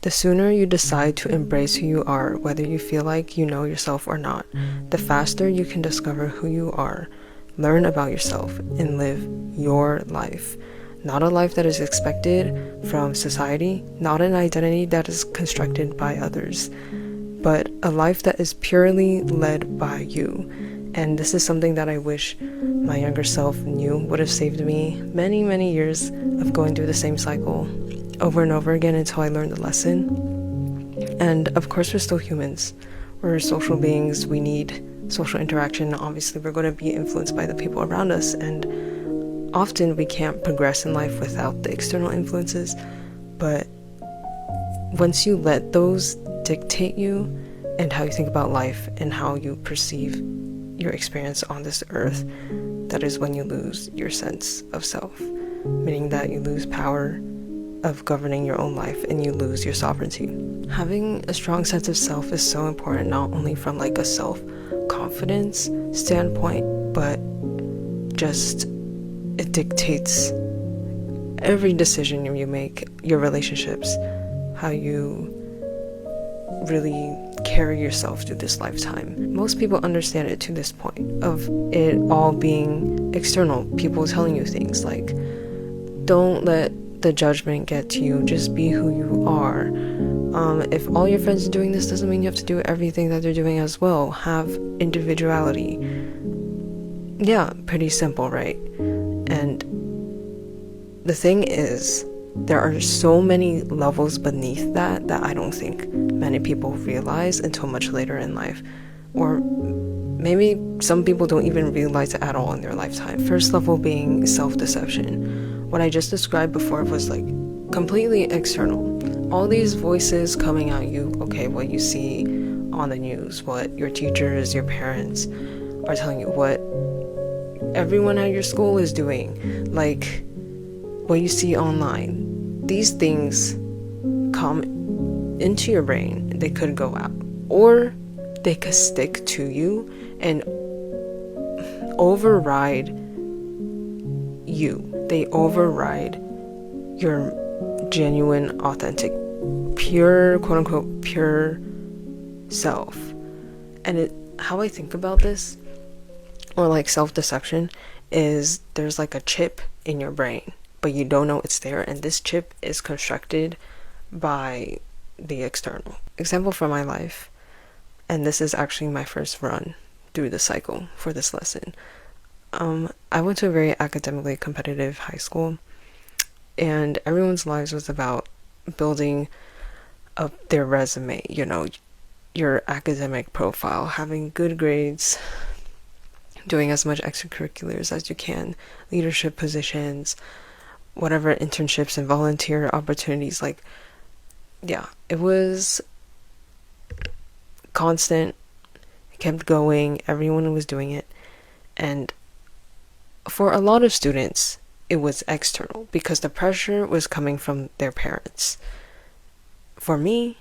The sooner you decide to embrace who you are, whether you feel like you know yourself or not, the faster you can discover who you are, learn about yourself, and live your life. Not a life that is expected from society, not an identity that is constructed by others, but a life that is purely led by you. And this is something that I wish my younger self knew would have saved me many, many years of going through the same cycle over and over again until I learned the lesson. And of course, we're still humans. We're social beings. We need social interaction. Obviously, we're going to be influenced by the people around us, and often we can't progress in life without the external influences. But once you let those dictate you and how you think about life and how you perceive your experience on this earth, that is when you lose your sense of self, meaning that you lose power of governing your own life and you lose your sovereignty. Having a strong sense of self is so important, not only from like a self-confidence standpoint, but just it dictates every decision you make, your relationships, how you really carry yourself through this lifetime. Most people understand it to this point of it all being external, people telling you things like, don't let the judgment get to you, just be who you are. If all your friends are doing this, doesn't mean you have to do everything that they're doing as well. Have individuality. Yeah, pretty simple, right? And the thing is, there are so many levels beneath that I don't think many people realize until much later in life. Or maybe some people don't even realize it at all in their lifetime. First level being self-deception. What I just described before was like completely external. All these voices coming at you, okay, what you see on the news, what your teachers, your parents are telling you, what everyone at your school is doing, like what you see online. These things come into your brain. They could go out, or they could stick to you and override you. They override your genuine, authentic, pure, quote-unquote, pure self. And how I think about this, or like self-deception, is there's like a chip in your brain, but you don't know it's there, and this chip is constructed by the external. Example from my life, and this is actually my first run through the cycle for this lesson. I went to a very academically competitive high school, and everyone's lives was about building up their resume, you know, your academic profile, having good grades, doing as much extracurriculars as you can, leadership positions, whatever internships and volunteer opportunities. Like, yeah, it was constant. It kept going. Everyone was doing it. And for a lot of students, it was external because the pressure was coming from their parents. For me,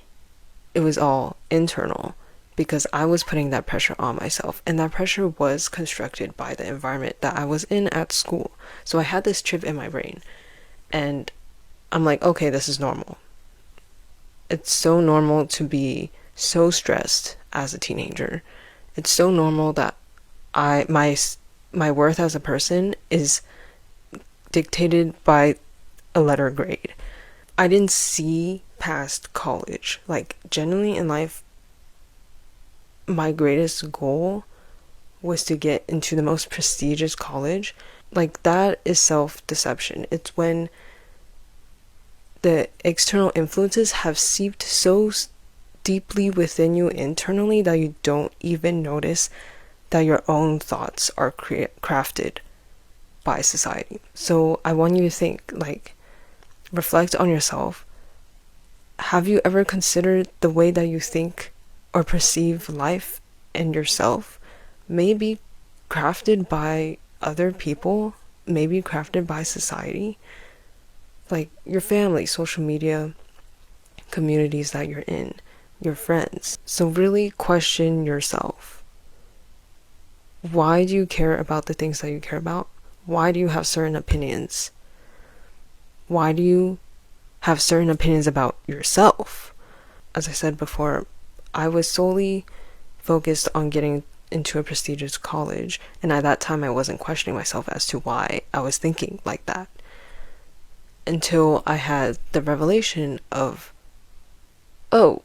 it was all internal because I was putting that pressure on myself, and that pressure was constructed by the environment that I was in at school. So I had this chip in my brain, and I'm like, okay, this is normal. It's so normal to be so stressed as a teenager. It's so normal that my worth as a person is dictated by a letter grade. I didn't see past college. Like, genuinely in life, my greatest goal was to get into the most prestigious college. Like, that is self-deception. It's when the external influences have seeped so deeply within you internally that you don't even notice that your own thoughts are crafted by society. So I want you to think, like, reflect on yourself. Have you ever considered the way that you think or perceive life and yourself may be crafted by other people, maybe crafted by society? Like your family, social media, communities that you're in, your friends. So really question yourself. Why do you care about the things that you care about? Why do you have certain opinions? Why do you have certain opinions about yourself. As I said before, I was solely focused on getting into a prestigious college, and at that time I wasn't questioning myself as to why I was thinking like that, until I had the revelation of, oh,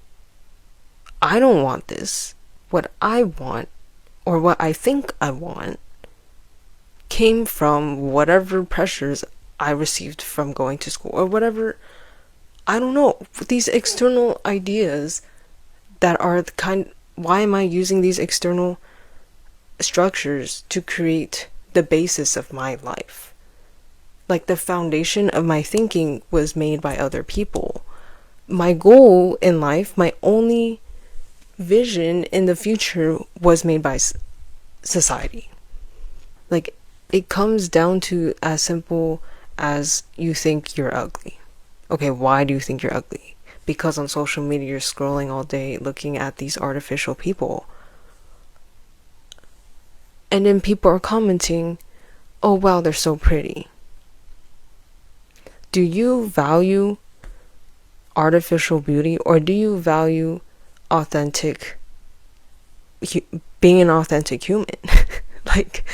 I don't want this. What I want, or what I think I want, came from whatever pressures I received from going to school, or whatever, I don't know, these external ideas that are the kind, why am I using these external structures to create the basis of my life? Like, the foundation of my thinking was made by other people. My goal in life, my only vision in the future, was made by society. Like, it comes down to as simple as you think you're ugly. Okay, why do you think you're ugly? Because on social media you're scrolling all day looking at these artificial people. And then people are commenting, oh wow, they're so pretty. Do you value artificial beauty, or do you value being an authentic human? Like,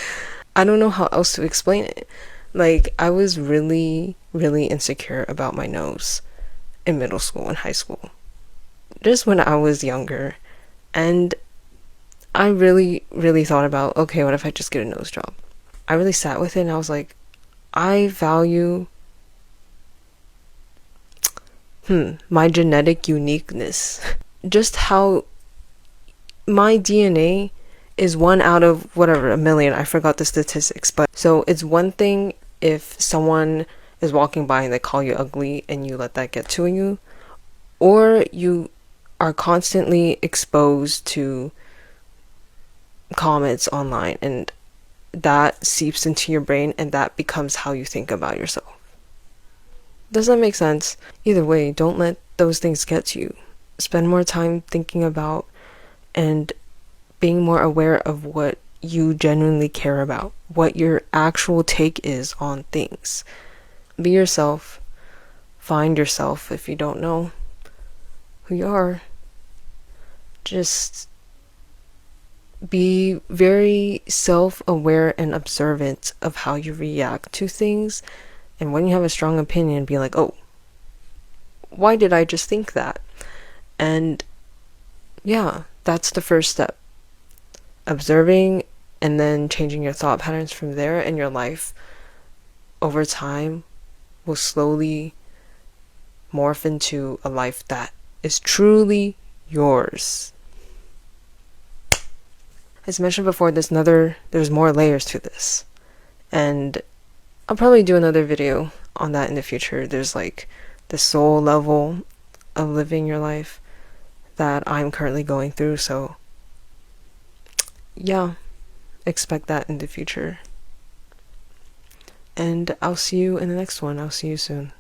I don't know how else to explain it. Like, I was really, really insecure about my nose in middle school and high school. Just when I was younger. And I really, really thought about, okay, what if I just get a nose job? I really sat with it and I was like, I value my genetic uniqueness. Just how my DNA is 1 out of whatever, a million. I forgot the statistics. But so it's one thing if someone is walking by and they call you ugly and you let that get to you, or you are constantly exposed to comments online and that seeps into your brain and that becomes how you think about yourself. Does that make sense? Either way, don't let those things get to you. Spend more time thinking about and being more aware of what you genuinely care about, what your actual take is on things. Be yourself. Find yourself if you don't know who you are. Just be very self-aware and observant of how you react to things. And when you have a strong opinion, be like, oh, why did I just think that? And yeah, that's the first step. Observing and then changing your thought patterns from there, and your life over time will slowly morph into a life that is truly yours. As mentioned before, there's more layers to this, and I'll probably do another video on that in the future. There's like the soul level of living your life that I'm currently going through, so yeah, expect that in the future. And I'll see you in the next one. I'll see you soon.